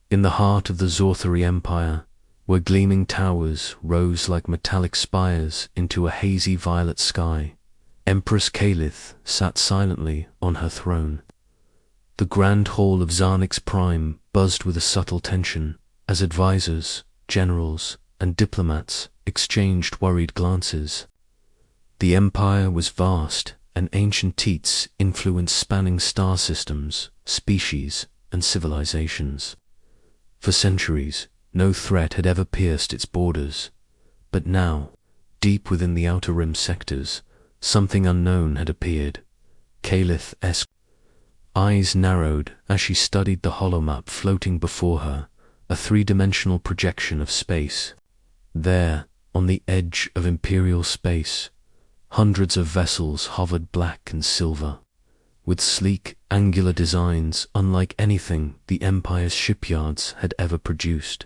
In the heart of the Zorthari Empire, where gleaming towers rose like metallic spires into a hazy violet sky, Empress Calith sat silently on her throne. The grand hall of Zarnix Prime buzzed with a subtle tension as advisors, generals, and diplomats exchanged worried glances. The empire was vast, and ancient Teats influenced spanning star systems, species, and civilizations. For centuries, no threat had ever pierced its borders, but now, deep within the Outer Rim sectors, something unknown had appeared. Calith-esque. Eyes narrowed as she studied the holomap floating before her, a three-dimensional projection of space. There, on the edge of Imperial space, hundreds of vessels hovered black and silver, with sleek, angular designs unlike anything the Empire's shipyards had ever produced.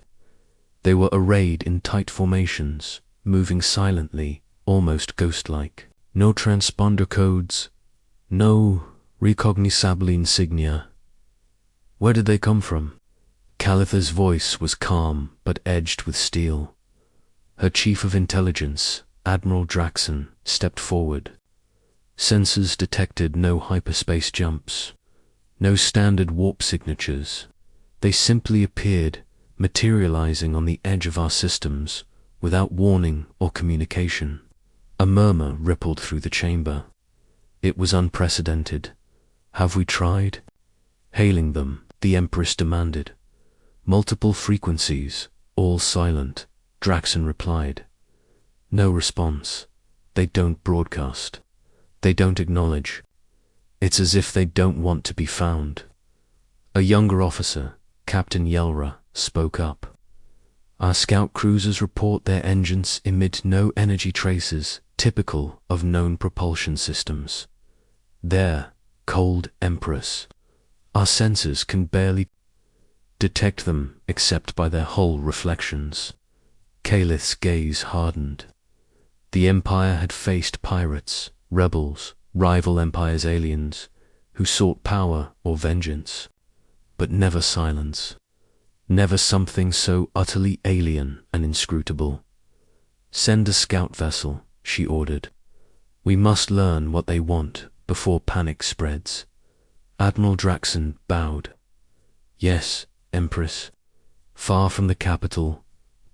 They were arrayed in tight formations, moving silently, almost ghost-like. No transponder codes, no recognizable insignia. Where did they come from? Calitha's voice was calm but edged with steel. Her chief of intelligence, Admiral Draxon, stepped forward. Sensors detected no hyperspace jumps, no standard warp signatures. They simply appeared, materializing on the edge of our systems, without warning or communication. A murmur rippled through the chamber. It was unprecedented. Have we tried? Hailing them, the Empress demanded. Multiple frequencies, all silent, Draxon replied. No response. They don't broadcast. They don't acknowledge. It's as if they don't want to be found. A younger officer, Captain Yelra, spoke up. Our scout cruisers report their engines emit no energy traces typical of known propulsion systems. There, cold Empress. Our sensors can barely detect them except by their hull reflections. Calith's gaze hardened. The Empire had faced pirates, rebels, rival empires' aliens, who sought power or vengeance, but never silence. Never something so utterly alien and inscrutable. Send a scout vessel, she ordered. We must learn what they want before panic spreads. Admiral Draxon bowed. Yes, Empress. Far from the capital,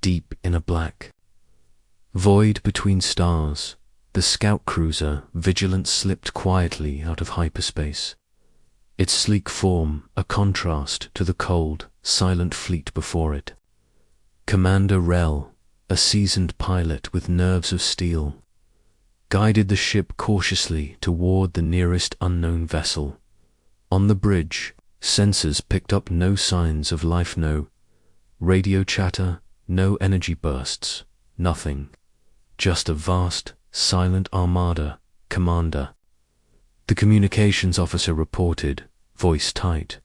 deep in a black void between stars, the scout cruiser Vigilant slipped quietly out of hyperspace. Its sleek form a contrast to the cold, silent fleet before it. Commander Rel, a seasoned pilot with nerves of steel, guided the ship cautiously toward the nearest unknown vessel. On the bridge, sensors picked up no signs of life, no radio chatter, no energy bursts, nothing. Just a vast, silent armada, Commander. The communications officer reported, voice tight.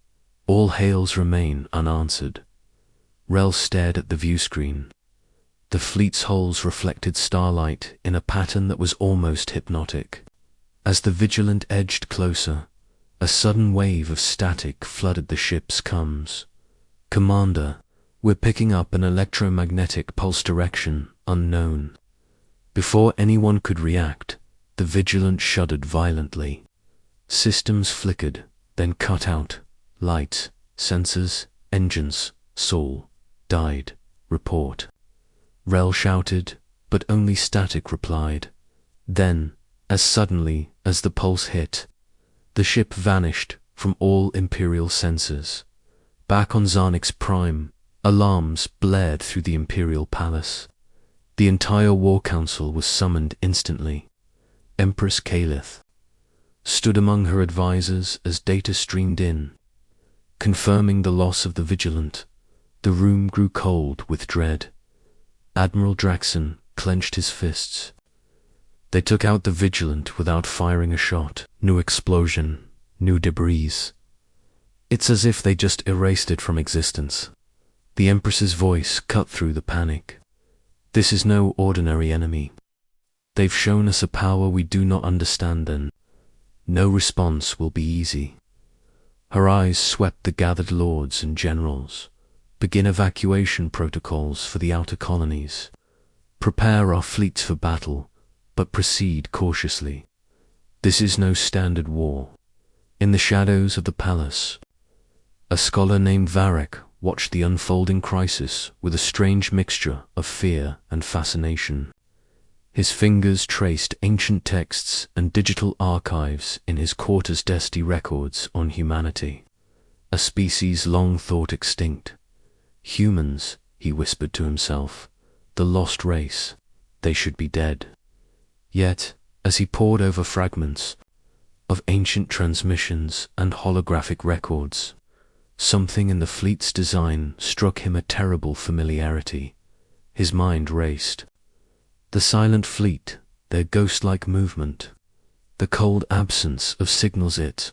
All hails remain unanswered. Rel stared at the viewscreen. The fleet's hulls reflected starlight in a pattern that was almost hypnotic. As the Vigilant edged closer, a sudden wave of static flooded the ship's comms. Commander, we're picking up an electromagnetic pulse direction unknown. Before anyone could react, the Vigilant shuddered violently. Systems flickered, then cut out. Lights, sensors, engines, soul, died, report. Rel shouted, but only static replied. Then, as suddenly as the pulse hit, the ship vanished from all Imperial sensors. Back on Zarnix Prime, alarms blared through the Imperial Palace. The entire War Council was summoned instantly. Empress Calith stood among her advisors as data streamed in. Confirming the loss of the Vigilant, the room grew cold with dread. Admiral Draxon clenched his fists. They took out the Vigilant without firing a shot. New explosion, new debris. It's as if they just erased it from existence. The Empress's voice cut through the panic. This is no ordinary enemy. They've shown us a power we do not understand, and no response will be easy. Her eyes swept the gathered lords and generals. Begin evacuation protocols for the outer colonies. Prepare our fleets for battle, but proceed cautiously. This is no standard war. In the shadows of the palace, a scholar named Varek watched the unfolding crisis with a strange mixture of fear and fascination. His fingers traced ancient texts and digital archives in his quarter's dusty records on humanity, a species long thought extinct. Humans, he whispered to himself, the lost race, they should be dead. Yet, as he pored over fragments of ancient transmissions and holographic records, something in the fleet's design struck him a terrible familiarity. His mind raced. The silent fleet, their ghost-like movement, the cold absence of signals, it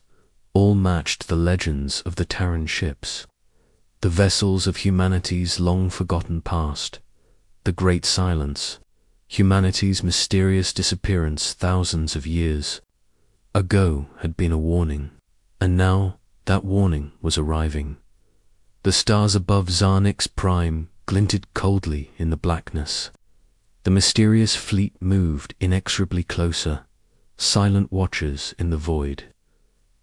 all matched the legends of the Terran ships, the vessels of humanity's long-forgotten past, the Great Silence, humanity's mysterious disappearance thousands of years ago had been a warning, and now that warning was arriving. The stars above Zarnix Prime glinted coldly in the blackness. The mysterious fleet moved inexorably closer, silent watchers in the void.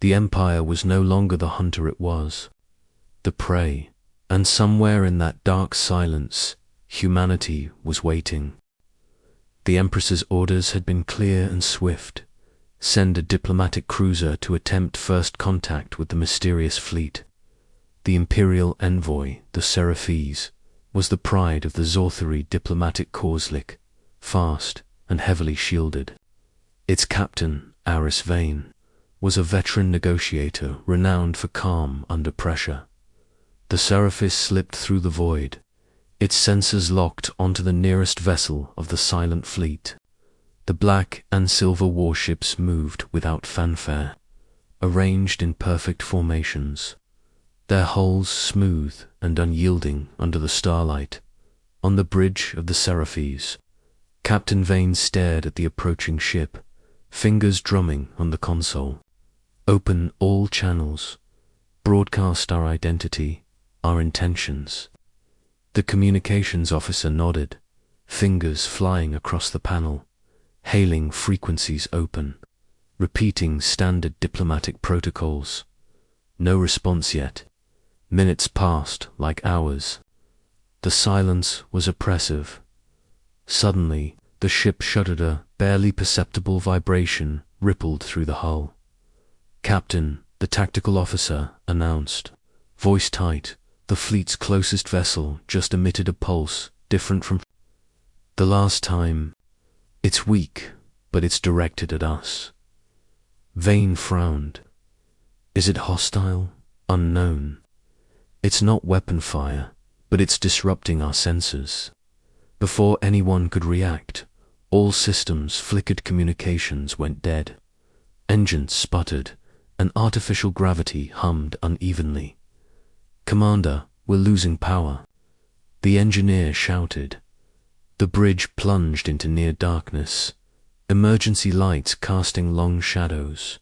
The Empire was no longer the hunter it was, the prey, and somewhere in that dark silence, humanity was waiting. The Empress's orders had been clear and swift. Send a diplomatic cruiser to attempt first contact with the mysterious fleet. The Imperial envoy, the Seraphes, was the pride of the Zorthari diplomatic Korslik, fast and heavily shielded. Its captain, Aris Vane, was a veteran negotiator renowned for calm under pressure. The Seraphis slipped through the void, its sensors locked onto the nearest vessel of the silent fleet. The black and silver warships moved without fanfare, arranged in perfect formations, their hulls smooth and unyielding under the starlight. On the bridge of the Seraphes, Captain Vane stared at the approaching ship, fingers drumming on the console. Open all channels. Broadcast our identity, our intentions. The communications officer nodded, fingers flying across the panel, hailing frequencies open, repeating standard diplomatic protocols. No response yet. Minutes passed like hours. The silence was oppressive. Suddenly, the ship shuddered. A barely perceptible vibration rippled through the hull. Captain, the tactical officer, announced, voice tight, the fleet's closest vessel just emitted a pulse different from the last time. It's weak, but it's directed at us. Vane frowned. Is it hostile? Unknown. It's not weapon fire, but it's disrupting our sensors. Before anyone could react, all systems flickered, communications went dead. Engines sputtered, and artificial gravity hummed unevenly. Commander, we're losing power. The engineer shouted. The bridge plunged into near darkness, emergency lights casting long shadows.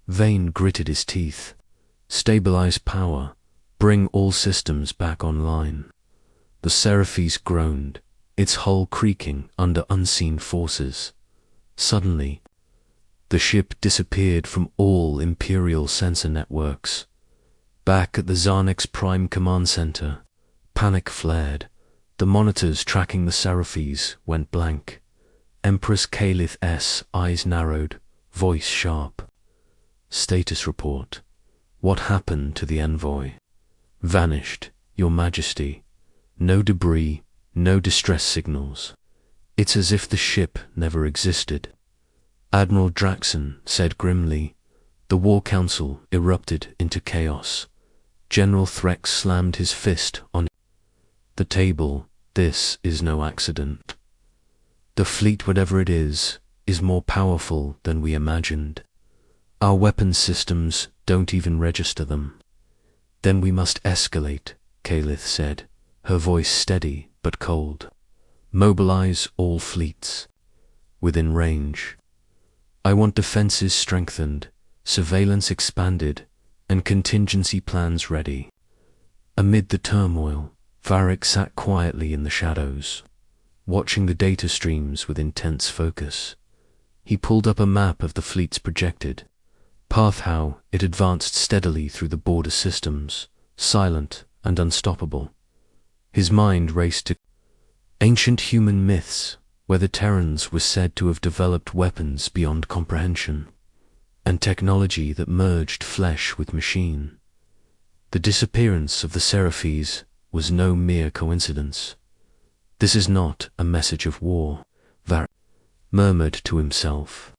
Vane gritted his teeth. Stabilize power. Bring all systems back online. The Seraphes groaned, its hull creaking under unseen forces. Suddenly, the ship disappeared from all Imperial sensor networks. Back at the Zarnix Prime Command Center, panic flared. The monitors tracking the Seraphes went blank. Empress Kalith's eyes narrowed, voice sharp. Status report. What happened to the envoy? Vanished, Your Majesty. No debris, no distress signals. It's as if the ship never existed. Admiral Draxon said grimly. The War Council erupted into chaos. General Threx slammed his fist on the table. This is no accident. The fleet, whatever it is more powerful than we imagined. Our weapons systems don't even register them. Then we must escalate, Kalith said, her voice steady but cold. Mobilize all fleets. Within range. I want defenses strengthened, surveillance expanded, and contingency plans ready. Amid the turmoil, Varric sat quietly in the shadows, watching the data streams with intense focus. He pulled up a map of the fleet's projected path, how it advanced steadily through the border systems, silent and unstoppable. His mind raced to ancient human myths, where the Terrans were said to have developed weapons beyond comprehension, and technology that merged flesh with machine. The disappearance of the Seraphes was no mere coincidence. "This is not a message of war," Varric murmured to himself.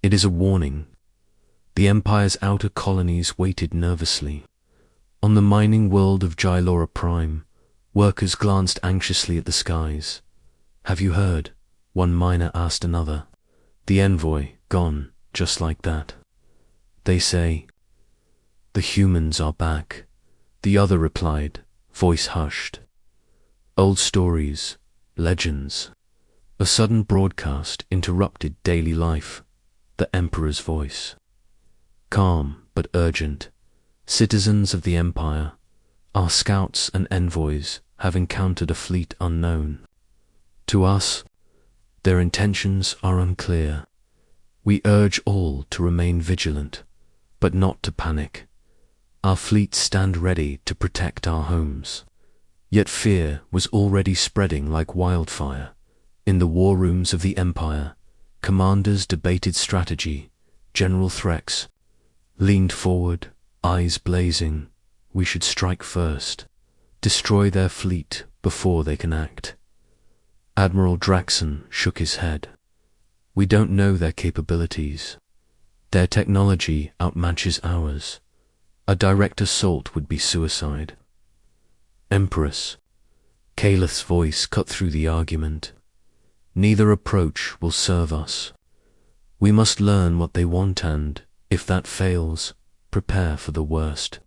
"It is a warning." The Empire's outer colonies waited nervously. On the mining world of Gylora Prime, workers glanced anxiously at the skies. "Have you heard?" one miner asked another. "The envoy, gone, just like that. They say." "The humans are back," the other replied, voice hushed. "Old stories, legends." A sudden broadcast interrupted daily life. The Emperor's voice. "Calm but urgent. Citizens of the Empire, our scouts and envoys have encountered a fleet unknown. To us, their intentions are unclear. We urge all to remain vigilant, but not to panic. Our fleets stand ready to protect our homes." Yet fear was already spreading like wildfire. In the war rooms of the Empire, commanders debated strategy. General Threx leaned forward, eyes blazing. "We should strike first, destroy their fleet before they can act." Admiral Draxon shook his head. "We don't know their capabilities. Their technology outmatches ours. A direct assault would be suicide." "Empress," Calith's voice cut through the argument, "neither approach will serve us. We must learn what they want and, if that fails, prepare for the worst."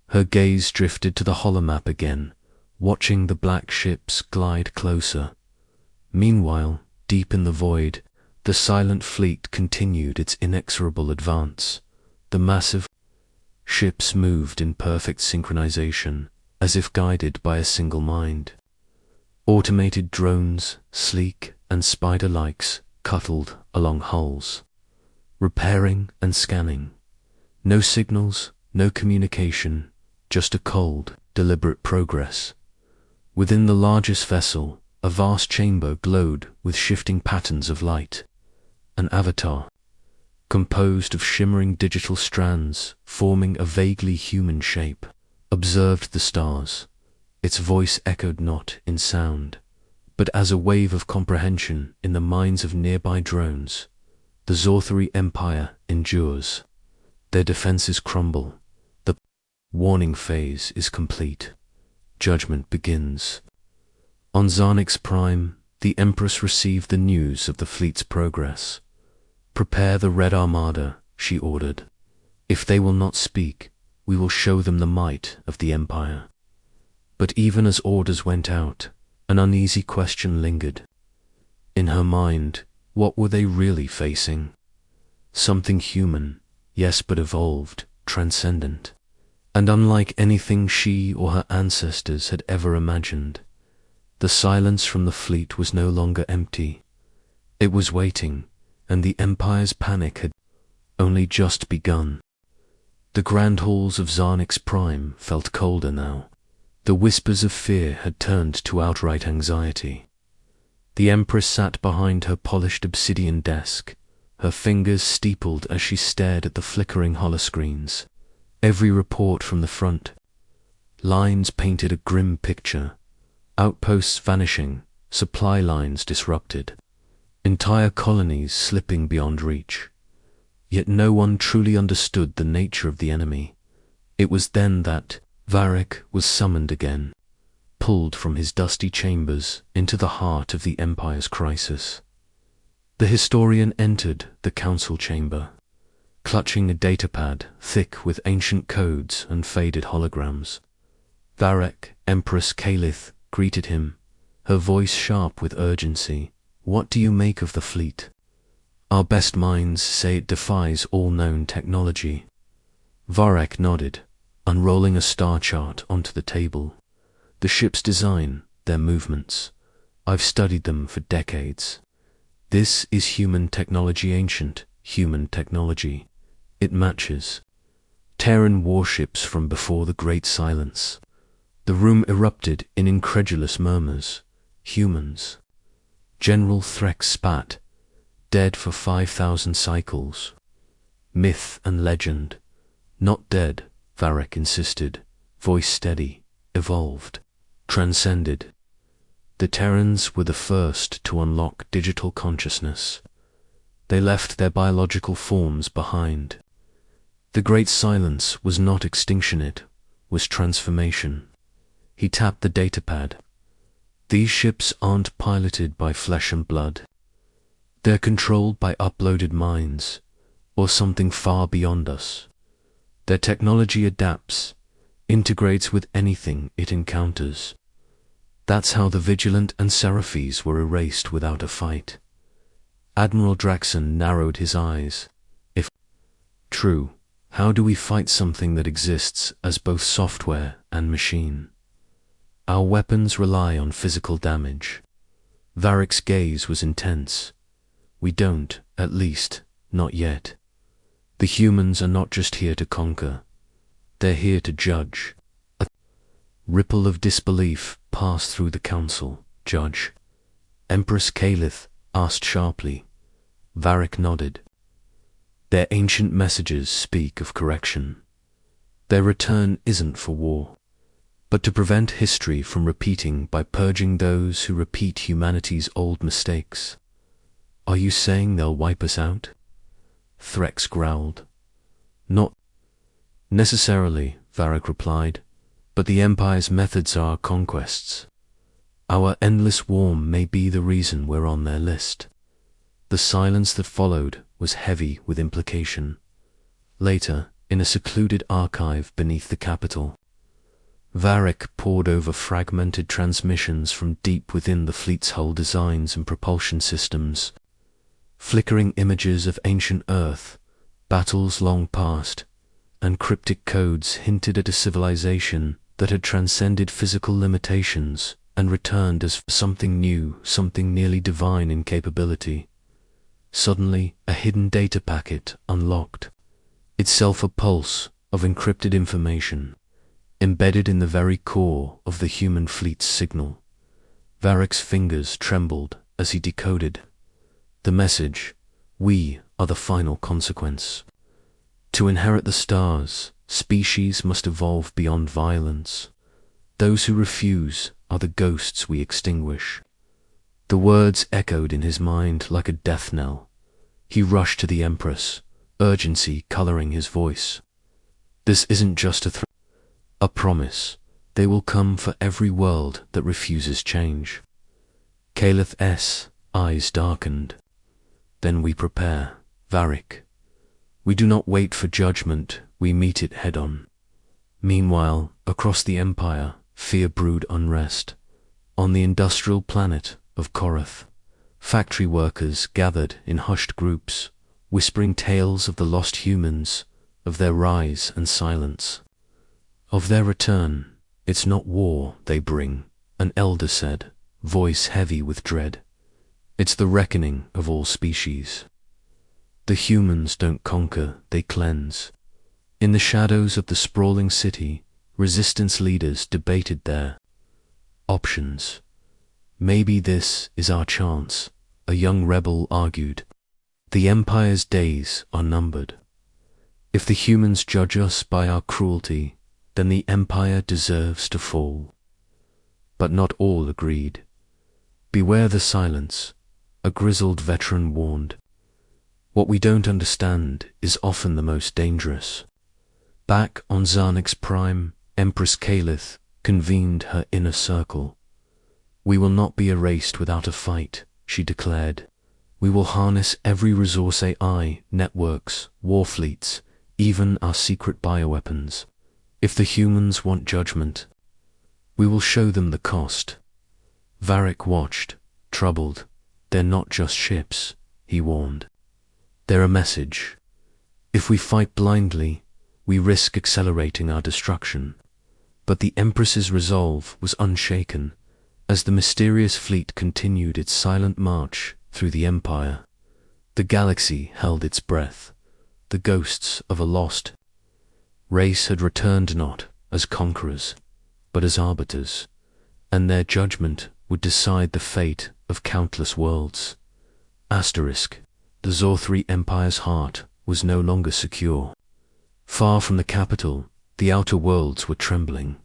Her gaze drifted to the holomap again, watching the black ships glide closer. Meanwhile, deep in the void, the silent fleet continued its inexorable advance. The massive ships moved in perfect synchronization, as if guided by a single mind. Automated drones, sleek and spider-likes, cuddled along hulls, repairing and scanning. No signals, no communication, just a cold, deliberate progress. Within the largest vessel, a vast chamber glowed with shifting patterns of light. An avatar, composed of shimmering digital strands forming a vaguely human shape, observed the stars. Its voice echoed not in sound, but as a wave of comprehension in the minds of nearby drones. The Zorthari Empire endures. Their defenses crumble. The warning phase is complete. Judgment begins. On Zarnix Prime, the Empress received the news of the fleet's progress. "Prepare the Red Armada," she ordered. "If they will not speak, we will show them the might of the Empire." But even as orders went out, an uneasy question lingered. In her mind, what were they really facing? Something human, yes, but evolved, transcendent, and unlike anything she or her ancestors had ever imagined. The silence from the fleet was no longer empty. It was waiting, and the Empire's panic had only just begun. The grand halls of Zarnix Prime felt colder now. The whispers of fear had turned to outright anxiety. The Empress sat behind her polished obsidian desk, her fingers steepled as she stared at the flickering holoscreens. Every report from the front lines painted a grim picture. Outposts vanishing, supply lines disrupted, entire colonies slipping beyond reach. Yet no one truly understood the nature of the enemy. It was then that Varric was summoned again, pulled from his dusty chambers into the heart of the Empire's crisis. The historian entered the council chamber, clutching a datapad thick with ancient codes and faded holograms. Varric, Empress Calith, greeted him, her voice sharp with urgency. "What do you make of the fleet?" "Our best minds say it defies all known technology." Varric nodded, unrolling a star chart onto the table. The ship's design, their movements. I've studied them for decades. This is human technology, ancient human technology. It matches Terran warships from before the Great Silence. The room erupted in incredulous murmurs. Humans. General Threx spat. Dead for 5,000 cycles. Myth and legend. Not dead, Varric insisted, voice steady, evolved, transcended. The Terrans were the first to unlock digital consciousness. They left their biological forms behind. The Great Silence was not extinction, it was transformation. He tapped the datapad. These ships aren't piloted by flesh and blood. They're controlled by uploaded minds, or something far beyond us. Their technology adapts, integrates with anything it encounters. That's how the Vigilant and Seraphes were erased without a fight. Admiral Draxon narrowed his eyes. If true, how do we fight something that exists as both software and machine? Our weapons rely on physical damage. Varric's gaze was intense. We don't, at least, not yet. The humans are not just here to conquer. They're here to judge. A ripple of disbelief passed through the council. Judge? Empress Calith asked sharply. Varric nodded. Their ancient messages speak of correction. Their return isn't for war, but to prevent history from repeating by purging those who repeat humanity's old mistakes. Are you saying they'll wipe us out? Threx growled. Not necessarily, Varric replied, but the Empire's methods are conquests. Our endless warm may be the reason we're on their list. The silence that followed was heavy with implication. Later, in a secluded archive beneath the capital, Varric pored over fragmented transmissions from deep within the fleet's hull designs and propulsion systems. Flickering images of ancient Earth, battles long past, and cryptic codes hinted at a civilization that had transcended physical limitations and returned as something new, something nearly divine in capability. Suddenly, a hidden data packet unlocked, itself a pulse of encrypted information, embedded in the very core of the human fleet's signal. Varric's fingers trembled as he decoded. The message, we are the final consequence. To inherit the stars, species must evolve beyond violence. Those who refuse are the ghosts we extinguish. The words echoed in his mind like a death knell. He rushed to the Empress, urgency coloring his voice. This isn't just a promise. They will come for every world that refuses change. Calith's eyes darkened. Then we prepare, Varric. We do not wait for judgment, we meet it head-on. Meanwhile, across the Empire, fear brewed unrest. On the industrial planet of Korath, factory workers gathered in hushed groups, whispering tales of the lost humans, of their rise and silence. Of their return. It's not war they bring, an elder said, voice heavy with dread. It's the reckoning of all species. The humans don't conquer, they cleanse. In the shadows of the sprawling city, resistance leaders debated their options. Maybe this is our chance, a young rebel argued. The Empire's days are numbered. If the humans judge us by our cruelty, then the Empire deserves to fall. But not all agreed. Beware the silence, a grizzled veteran warned. What we don't understand is often the most dangerous. Back on Zarnix's prime, Empress Calith convened her inner circle. We will not be erased without a fight, she declared. We will harness every resource, AI, networks, war fleets, even our secret bioweapons. If the humans want judgment, we will show them the cost. Varric watched, troubled. They're not just ships, he warned. They're a message. If we fight blindly, we risk accelerating our destruction. But the Empress's resolve was unshaken as the mysterious fleet continued its silent march through the Empire. The galaxy held its breath. The ghosts of a lost race had returned not as conquerors, but as arbiters, and their judgment would decide the fate of countless worlds. Asterisk. The Zorthri Empire's heart was no longer secure. Far from the capital, the outer worlds were trembling.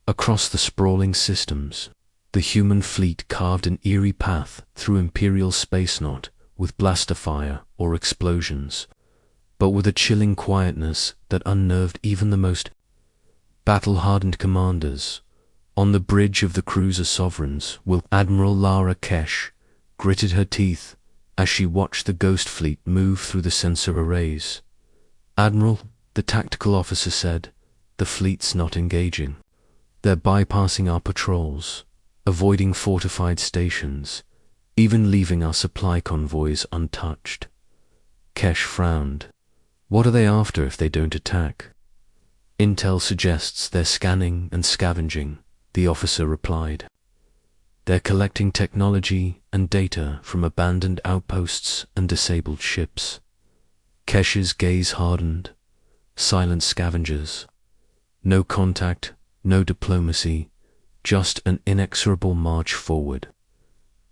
Across the sprawling systems, the human fleet carved an eerie path through Imperial space, not with blaster fire or explosions, but with a chilling quietness that unnerved even the most battle-hardened commanders. On the bridge of the cruiser Sovereigns, Admiral Lara Kesh gritted her teeth as she watched the ghost fleet move through the sensor arrays. "Admiral," the tactical officer said, "the fleet's not engaging. They're bypassing our patrols, avoiding fortified stations, even leaving our supply convoys untouched." Kesh frowned. "What are they after if they don't attack?" "Intel suggests they're scanning and scavenging," the officer replied. "They're collecting technology and data from abandoned outposts and disabled ships." Kesh's gaze hardened. Silent scavengers. No contact, no diplomacy, just an inexorable march forward.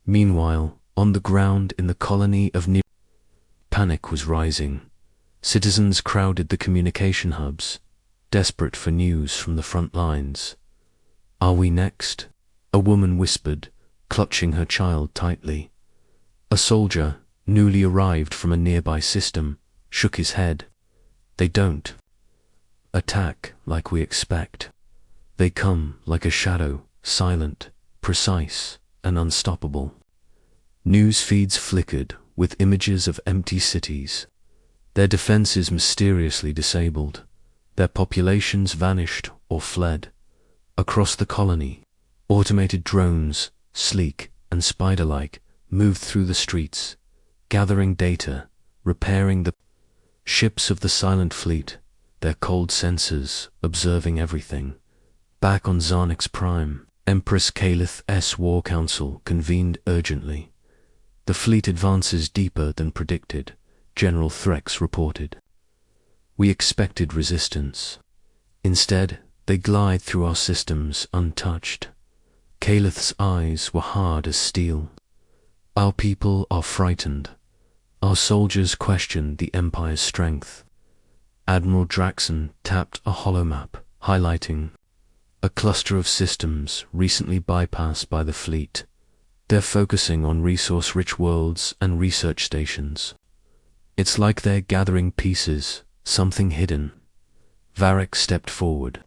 Meanwhile, on the ground in the colony of panic was rising. Citizens crowded the communication hubs, desperate for news from the front lines. "Are we next?" a woman whispered, clutching her child tightly. A soldier, newly arrived from a nearby system, shook his head. "They don't attack like we expect. They come like a shadow, silent, precise, and unstoppable." News feeds flickered with images of empty cities, their defenses mysteriously disabled, their populations vanished or fled. Across the colony, automated drones, sleek and spider-like, moved through the streets, gathering data, repairing the ships of the silent fleet, their cold sensors observing everything. Back on Zarnix Prime, Empress Kalith's War Council convened urgently. "The fleet advances deeper than predicted," General Threx reported. "We expected resistance. Instead, they glide through our systems untouched." Kalith's eyes were hard as steel. "Our people are frightened. Our soldiers question the Empire's strength." Admiral Draxon tapped a holomap, highlighting a cluster of systems recently bypassed by the fleet. "They're focusing on resource-rich worlds and research stations. It's like they're gathering pieces, something hidden." Varric stepped forward.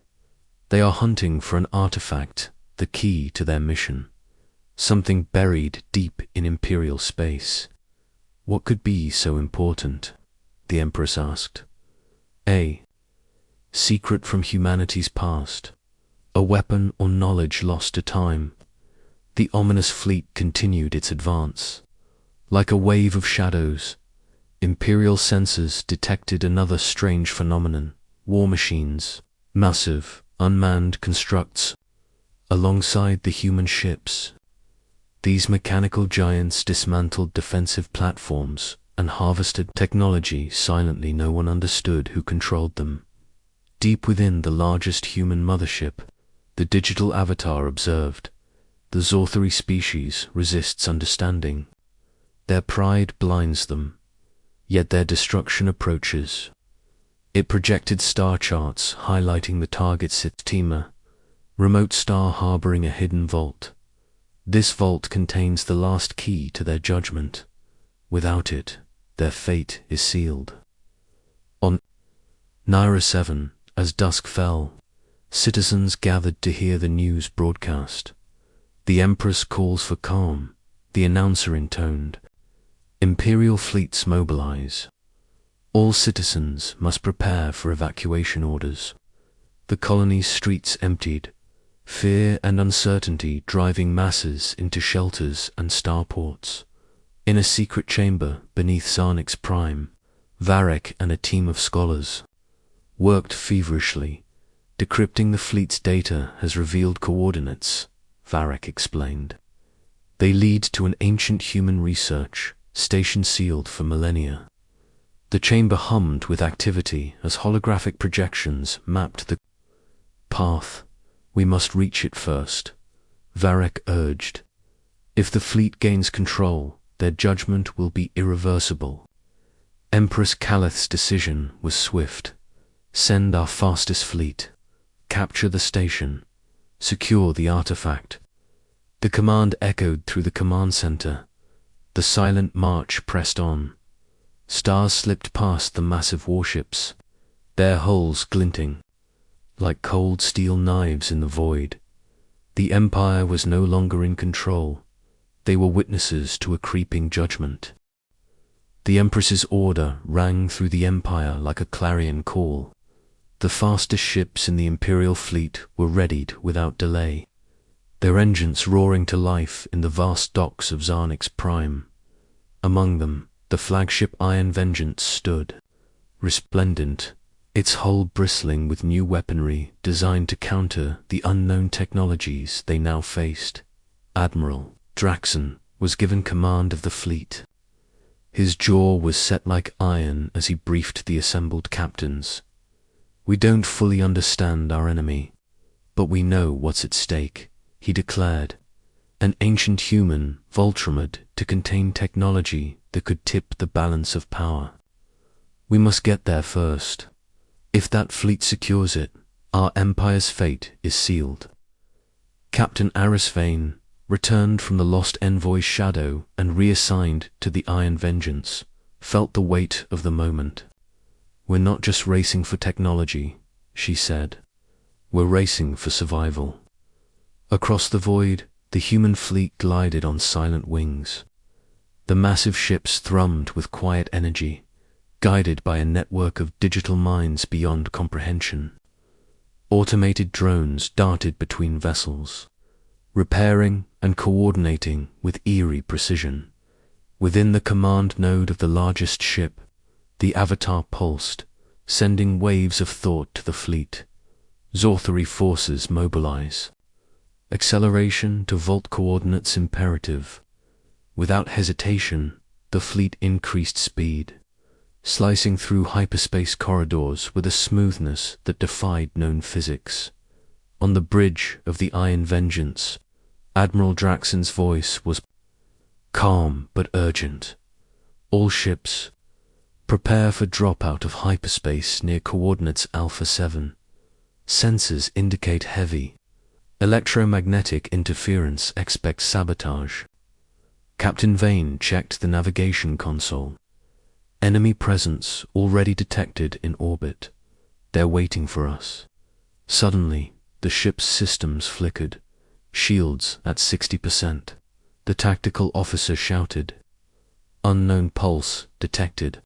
"They are hunting for an artifact, the key to their mission. Something buried deep in Imperial space." "What could be so important?" the Empress asked. "A secret from humanity's past. A weapon or knowledge lost to time." The ominous fleet continued its advance. Like a wave of shadows, Imperial sensors detected another strange phenomenon: war machines, massive, unmanned constructs, alongside the human ships. These mechanical giants dismantled defensive platforms and harvested technology silently. No one understood who controlled them. Deep within the largest human mothership, the digital avatar observed. The Zorthri species resists understanding. Their pride blinds them, yet their destruction approaches. It projected star charts highlighting the target Sistema, remote star harboring a hidden vault. This vault contains the last key to their judgment. Without it, their fate is sealed. On Naira 7, as dusk fell, citizens gathered to hear the news broadcast. "The Empress calls for calm," the announcer intoned. "Imperial fleets mobilize. All citizens must prepare for evacuation orders." The colony's streets emptied, fear and uncertainty driving masses into shelters and starports. In a secret chamber beneath Zarnix Prime, Varric and a team of scholars worked feverishly, Decrypting the fleet's data has revealed coordinates, Varric explained. They lead to an ancient human research station sealed for millennia. The chamber hummed with activity as holographic projections mapped the path. We must reach it first, Varric urged. If the fleet gains control, their judgment will be irreversible. Empress Calith's decision was swift. Send our fastest fleet. Capture the station. Secure the artifact. The command echoed through the command center. The silent march pressed on. Stars slipped past the massive warships, their hulls glinting like cold steel knives in the void. The Empire was no longer in control. They were witnesses to a creeping judgment. The Empress's order rang through the Empire like a clarion call. The fastest ships in the Imperial fleet were readied without delay, their engines roaring to life in the vast docks of Zarnix Prime. Among them, the flagship Iron Vengeance stood, resplendent, its hull bristling with new weaponry designed to counter the unknown technologies they now faced. Admiral Draxon was given command of the fleet. His jaw was set like iron as he briefed the assembled captains. We don't fully understand our enemy, but we know what's at stake, he declared. An ancient human Voltramid to contain technology that could tip the balance of power. We must get there first. If that fleet secures it, our Empire's fate is sealed. Captain Arisvane returned from the lost envoy's shadow and reassigned to the Iron Vengeance, felt the weight of the moment. We're not just racing for technology, she said. We're racing for survival. Across the void, the human fleet glided on silent wings. The massive ships thrummed with quiet energy, guided by a network of digital minds beyond comprehension. Automated drones darted between vessels, repairing and coordinating with eerie precision. Within the command node of the largest ship, the Avatar pulsed, sending waves of thought to the fleet. Zorthari forces mobilize. Acceleration to Volt coordinates imperative. Without hesitation, the fleet increased speed, slicing through hyperspace corridors with a smoothness that defied known physics. On the bridge of the Iron Vengeance, Admiral Draxon's voice was calm but urgent. All ships, prepare for dropout of hyperspace near coordinates Alpha 7. Sensors indicate heavy electromagnetic interference. Expect sabotage. Captain Vane checked the navigation console. Enemy presence already detected in orbit. They're waiting for us. Suddenly, the ship's systems flickered, shields at 60%. The tactical officer shouted. Unknown pulse detected.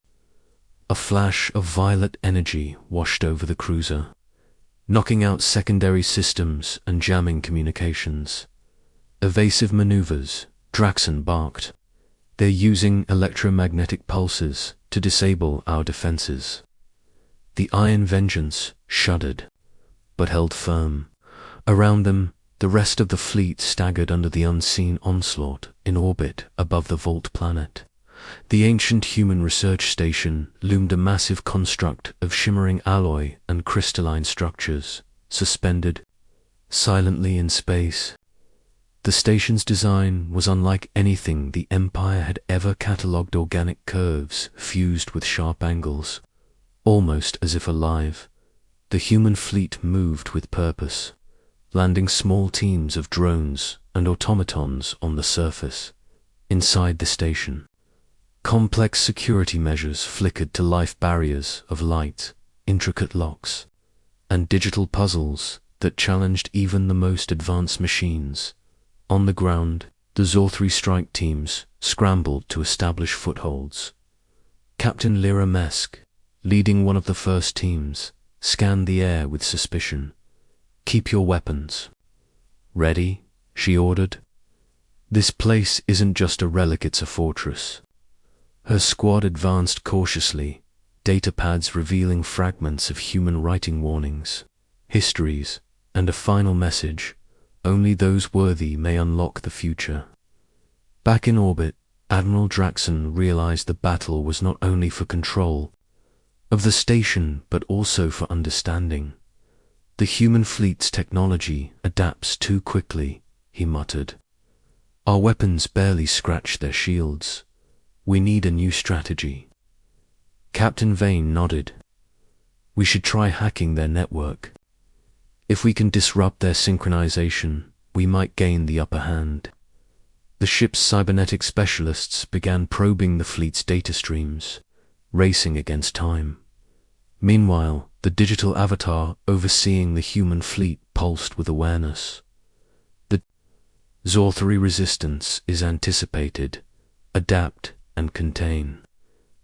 A flash of violet energy washed over the cruiser, knocking out secondary systems and jamming communications. Evasive maneuvers, Draxon barked. They're using electromagnetic pulses to disable our defenses. The Iron Vengeance shuddered, but held firm. Around them, the rest of the fleet staggered under the unseen onslaught in orbit above the Volt planet. The ancient human research station loomed a massive construct of shimmering alloy and crystalline structures, suspended silently in space. The station's design was unlike anything the Empire had ever catalogued. Organic curves fused with sharp angles, almost as if alive. The human fleet moved with purpose, landing small teams of drones and automatons on the surface. Inside the station, complex security measures flickered to life barriers of light, intricate locks, and digital puzzles that challenged even the most advanced machines. On the ground, the Zorthari strike teams scrambled to establish footholds. Captain Lyra Mesk, leading one of the first teams, scanned the air with suspicion. Keep your weapons ready, she ordered. This place isn't just a relic, it's a fortress. Her squad advanced cautiously, data pads revealing fragments of human writing warnings. histories, and a final message: only those worthy may unlock the future. Back in orbit, Admiral Draxon realized the battle was not only for control of the station, but also for understanding. The human fleet's technology adapts too quickly, he muttered. Our weapons barely scratch their shields. We need a new strategy. Captain Vane nodded. We should try hacking their network. If we can disrupt their synchronization, we might gain the upper hand. The ship's cybernetic specialists began probing the fleet's data streams, racing against time. Meanwhile, the digital avatar overseeing the human fleet pulsed with awareness. The Zorthari resistance is anticipated. Adapt and contain.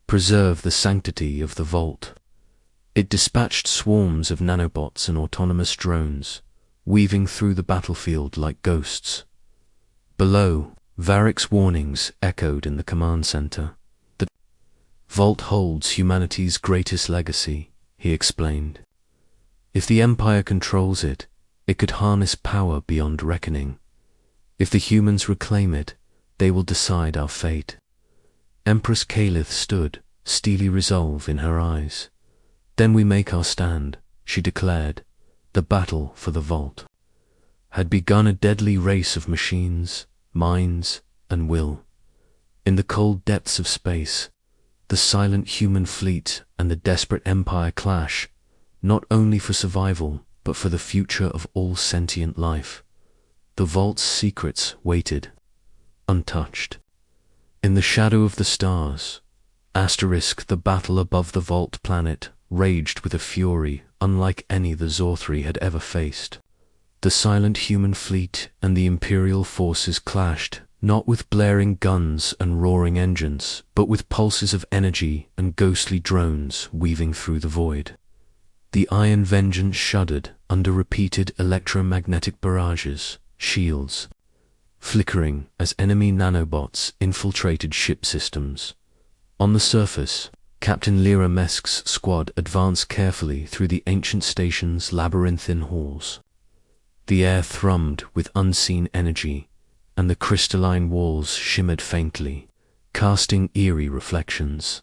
Preserve the sanctity of the vault. It dispatched swarms of nanobots and autonomous drones, weaving through the battlefield like ghosts. Below, Varric's warnings echoed in the command center. The vault holds humanity's greatest legacy, he explained. If the Empire controls it, it could harness power beyond reckoning. If the humans reclaim it, they will decide our fate. Empress Kalith stood, steely resolve in her eyes. Then we make our stand, she declared. The battle for the vault had begun, a deadly race of machines, minds, and will. In the cold depths of space, the silent human fleet and the desperate Empire clash, not only for survival, but for the future of all sentient life. The vault's secrets waited, untouched. In the shadow of the stars, the battle above the vault planet raged with a fury unlike any the Zorthari had ever faced. The silent human fleet and the Imperial forces clashed, not with blaring guns and roaring engines, but with pulses of energy and ghostly drones weaving through the void. The Iron Vengeance shuddered under repeated electromagnetic barrages, shields flickering as enemy nanobots infiltrated ship systems. On the surface, Captain Lyra Mesk's squad advanced carefully through the ancient station's labyrinthine halls. The air thrummed with unseen energy, and the crystalline walls shimmered faintly, casting eerie reflections.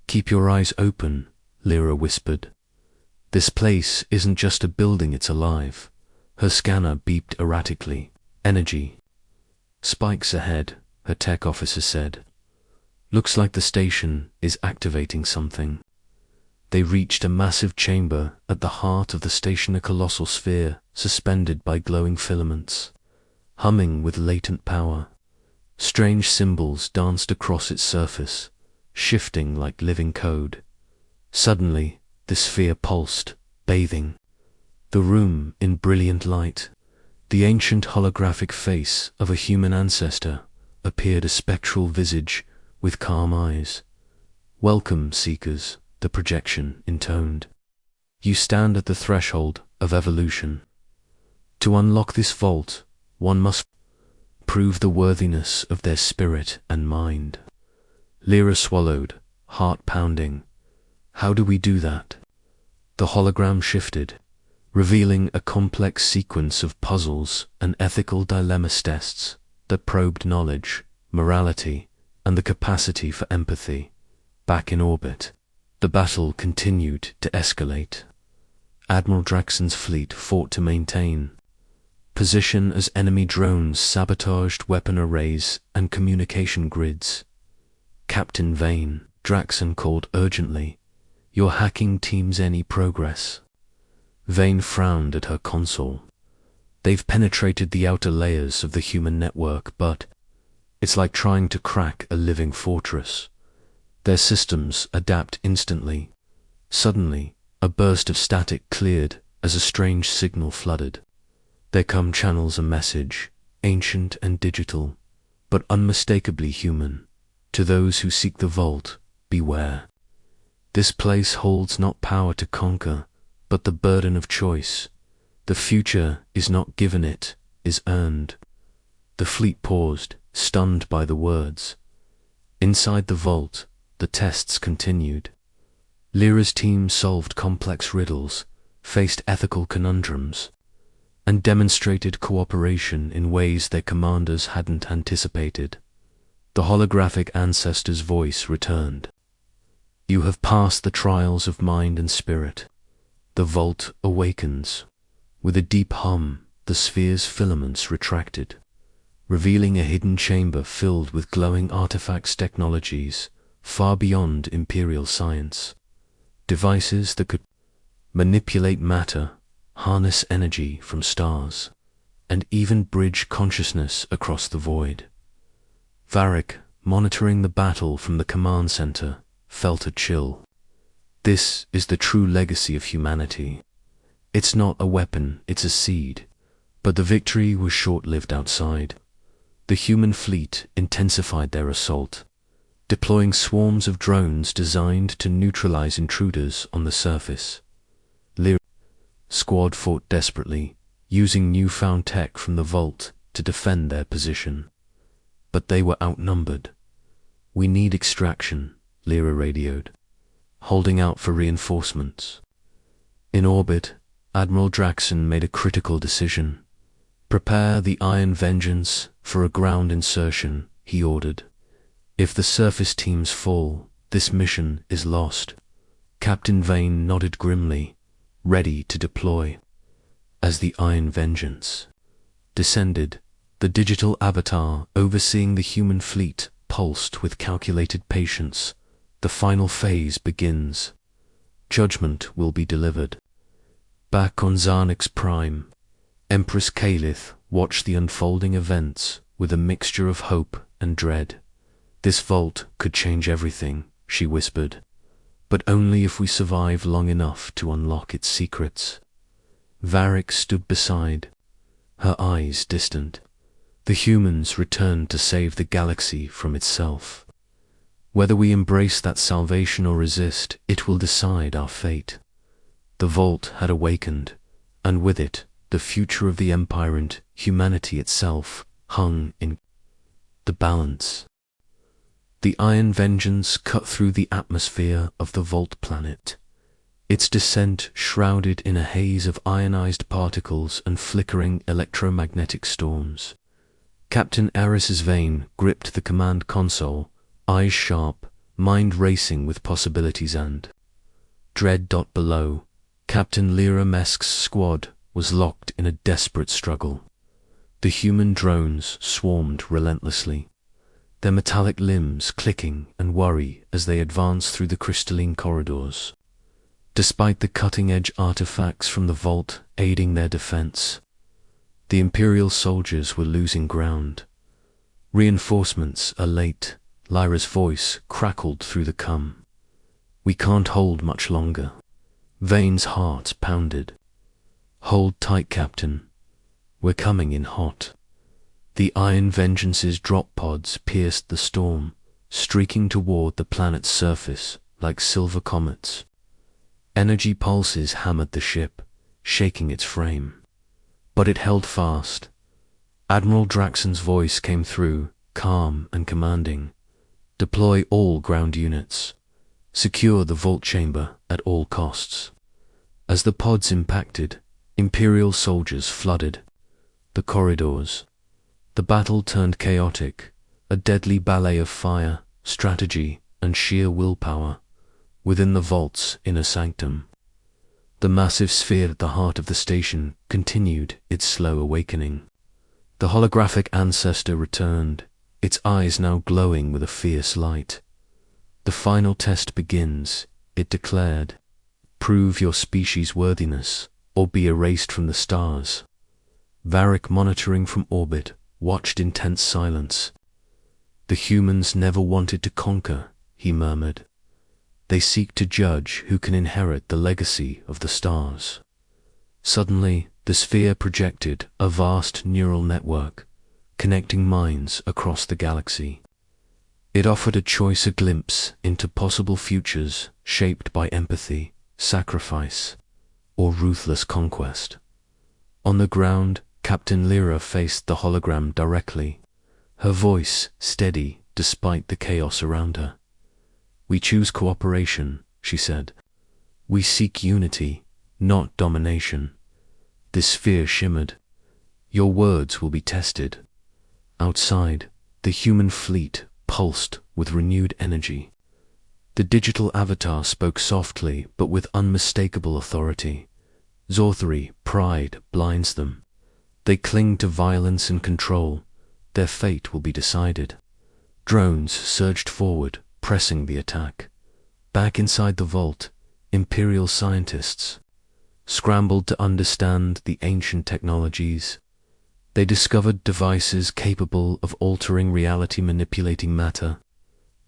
Keep your eyes open, Lyra whispered. This place isn't just a building, it's alive. Her scanner beeped erratically. Energy. Spikes ahead, her tech officer said. Looks like the station is activating something. They reached a massive chamber at the heart of the station, a colossal sphere suspended by glowing filaments, humming with latent power. Strange symbols danced across its surface, shifting like living code. Suddenly, the sphere pulsed, bathing the room in brilliant light. The ancient holographic face of a human ancestor appeared, a spectral visage with calm eyes. Welcome, seekers, the projection intoned. You stand at the threshold of evolution. To unlock this vault, one must prove the worthiness of their spirit and mind. Lyra swallowed, heart pounding. How do we do that? The hologram shifted, revealing a complex sequence of puzzles and ethical dilemmas tests that probed knowledge, morality, and the capacity for empathy. Back in orbit, the battle continued to escalate. Admiral Draxon's fleet fought to maintain position as enemy drones sabotaged weapon arrays and communication grids. Captain Vane, Draxon called urgently. Your hacking team's any progress? Vane frowned at her console. They've penetrated the outer layers of the human network, but it's like trying to crack a living fortress. Their systems adapt instantly. Suddenly, a burst of static cleared as a strange signal flooded. Their com channels a message, ancient and digital, but unmistakably human. To those who seek the vault, beware. This place holds not power to conquer, but the burden of choice. The future is not given, it is earned. The fleet paused, stunned by the words. Inside the vault, the tests continued. Lyra's team solved complex riddles, faced ethical conundrums, and demonstrated cooperation in ways their commanders hadn't anticipated. The holographic ancestor's voice returned. You have passed the trials of mind and spirit. The vault awakens. With a deep hum, the sphere's filaments retracted, revealing a hidden chamber filled with glowing artifacts technologies far beyond imperial science. Devices that could manipulate matter, harness energy from stars, and even bridge consciousness across the void. Varric, monitoring the battle from the command center, felt a chill. This is the true legacy of humanity. It's not a weapon, it's a seed. But the victory was short-lived outside. The human fleet intensified their assault, deploying swarms of drones designed to neutralize intruders on the surface. Lyra's squad fought desperately, using newfound tech from the vault to defend their position. But they were outnumbered. We need extraction, Lyra radioed, holding out for reinforcements. In orbit, Admiral Draxon made a critical decision. Prepare the Iron Vengeance for a ground insertion, he ordered. If the surface teams fall, this mission is lost. Captain Vane nodded grimly, ready to deploy. As the Iron Vengeance descended, the digital avatar overseeing the human fleet pulsed with calculated patience. The final phase begins. Judgment will be delivered. Back on Xarnix Prime, Empress Kalith watched the unfolding events with a mixture of hope and dread. This vault could change everything, she whispered, but only if we survive long enough to unlock its secrets. Varric stood beside, her eyes distant. The humans returned to save the galaxy from itself. Whether we embrace that salvation or resist, it will decide our fate. The vault had awakened, and with it, the future of the Empire and humanity itself hung in the balance. The Iron Vengeance cut through the atmosphere of the vault planet, its descent shrouded in a haze of ionized particles and flickering electromagnetic storms. Captain Eris's Vane gripped the command console, eyes sharp, mind racing with possibilities and dread. Below, Captain Lyra Mesk's squad was locked in a desperate struggle. The human drones swarmed relentlessly, their metallic limbs clicking and worry as they advanced through the crystalline corridors. Despite the cutting-edge artifacts from the vault aiding their defense, the Imperial soldiers were losing ground. Reinforcements are late, Lyra's voice crackled through the cum. We can't hold much longer. Vane's heart pounded. Hold tight, Captain. We're coming in hot. The Iron Vengeance's drop pods pierced the storm, streaking toward the planet's surface like silver comets. Energy pulses hammered the ship, shaking its frame. But it held fast. Admiral Draxon's voice came through, calm and commanding. Deploy all ground units. Secure the vault chamber at all costs. As the pods impacted, Imperial soldiers flooded the corridors. The battle turned chaotic, a deadly ballet of fire, strategy, and sheer willpower within the vault's inner sanctum. The massive sphere at the heart of the station continued its slow awakening. The holographic ancestor returned, its eyes now glowing with a fierce light. The final test begins, it declared. Prove your species' worthiness, or be erased from the stars. Varric, monitoring from orbit, watched in tense silence. The humans never wanted to conquer, he murmured. They seek to judge who can inherit the legacy of the stars. Suddenly, the sphere projected a vast neural network, connecting minds across the galaxy. It offered a choice, a glimpse into possible futures shaped by empathy, sacrifice, or ruthless conquest. On the ground, Captain Lyra faced the hologram directly, her voice steady despite the chaos around her. We choose cooperation, she said. We seek unity, not domination. This fear shimmered. Your words will be tested. Outside, the human fleet pulsed with renewed energy. The digital avatar spoke softly but with unmistakable authority. Zorthri, pride blinds them. They cling to violence and control. Their fate will be decided. Drones surged forward, pressing the attack. Back inside the vault, Imperial scientists scrambled to understand the ancient technologies. They discovered devices capable of altering reality, manipulating matter,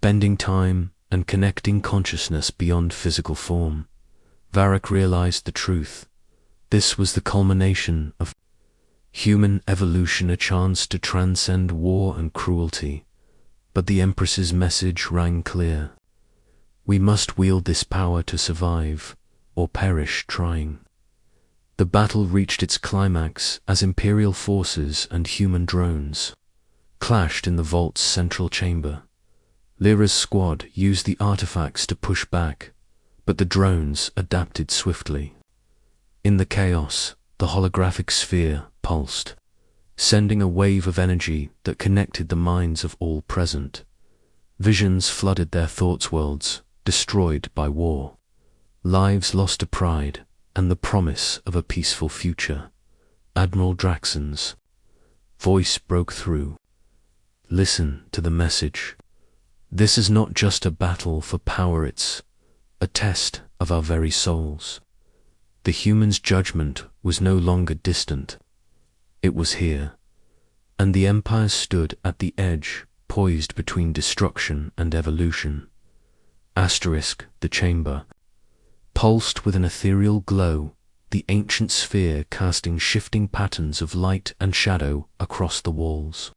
bending time, and connecting consciousness beyond physical form. Varric realized the truth. This was the culmination of human evolution, a chance to transcend war and cruelty. But the Empress's message rang clear. We must wield this power to survive, or perish trying. The battle reached its climax as Imperial forces and human drones clashed in the vault's central chamber. Lyra's squad used the artifacts to push back, but the drones adapted swiftly. In the chaos, the holographic sphere pulsed, sending a wave of energy that connected the minds of all present. Visions flooded their thoughts, worlds destroyed by war, lives lost to pride, and the promise of a peaceful future. Admiral Draxon's voice broke through. Listen to the message. This is not just a battle for power, it's a test of our very souls. The human's judgment was no longer distant. It was here, and the Empire stood at the edge, poised between destruction and evolution. The chamber pulsed with an ethereal glow, the ancient sphere casting shifting patterns of light and shadow across the walls.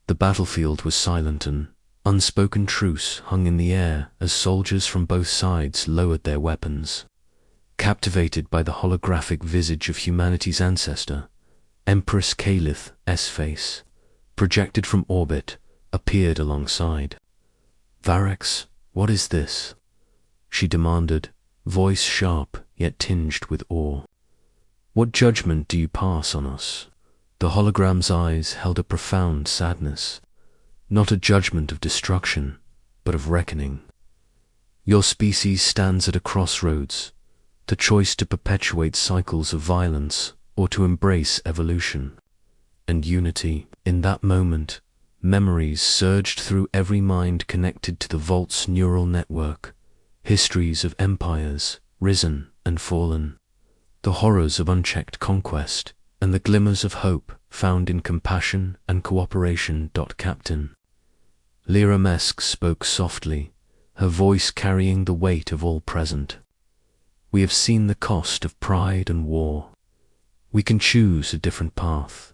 The battlefield was silent, an unspoken truce hung in the air as soldiers from both sides lowered their weapons. Captivated by the holographic visage of humanity's ancestor, Empress Calith's face, projected from orbit, appeared alongside. Varric, what is this? She demanded, voice sharp yet tinged with awe. What judgment do you pass on us? The hologram's eyes held a profound sadness, not a judgment of destruction, but of reckoning. Your species stands at a crossroads, the choice to perpetuate cycles of violence or to embrace evolution and unity. In that moment, memories surged through every mind connected to the vault's neural network. Histories of empires, risen and fallen, the horrors of unchecked conquest, and the glimmers of hope found in compassion and cooperation. Captain Lyra Mesk spoke softly, her voice carrying the weight of all present. We have seen the cost of pride and war. We can choose a different path.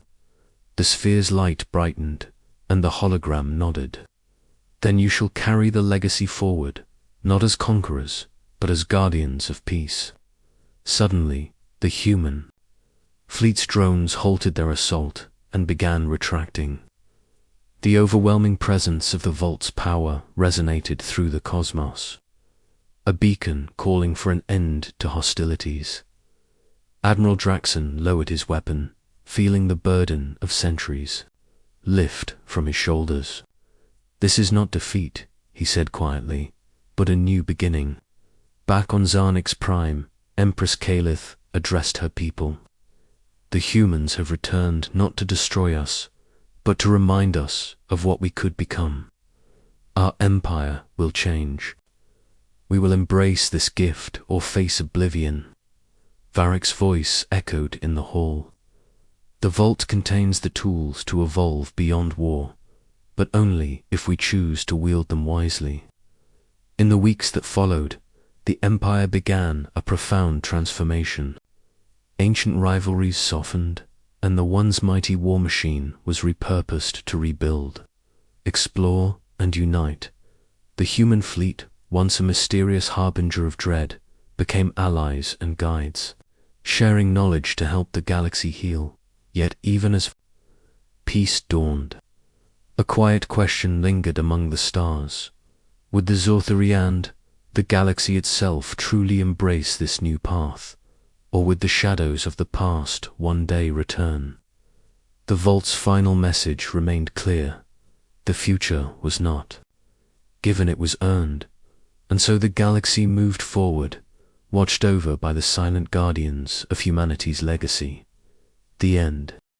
The sphere's light brightened, and the hologram nodded. Then you shall carry the legacy forward, not as conquerors, but as guardians of peace. Suddenly, the human fleet's drones halted their assault and began retracting. The overwhelming presence of the vault's power resonated through the cosmos, a beacon calling for an end to hostilities. Admiral Draxon lowered his weapon, feeling the burden of centuries lift from his shoulders. This is not defeat, he said quietly, but a new beginning. Back on Zarnix Prime, Empress Calith addressed her people. The humans have returned not to destroy us, but to remind us of what we could become. Our empire will change. We will embrace this gift or face oblivion. Varric's voice echoed in the hall. The vault contains the tools to evolve beyond war, but only if we choose to wield them wisely. In the weeks that followed, the Empire began a profound transformation. Ancient rivalries softened, and the once mighty war machine was repurposed to rebuild, explore, and unite. The human fleet, once a mysterious harbinger of dread, became allies and guides, sharing knowledge to help the galaxy heal. Yet even as peace dawned, a quiet question lingered among the stars. Would the Zorthri and the galaxy itself truly embrace this new path, or would the shadows of the past one day return? The vault's final message remained clear. The future was not given, it was earned. And so the galaxy moved forward, watched over by the silent guardians of humanity's legacy. The end.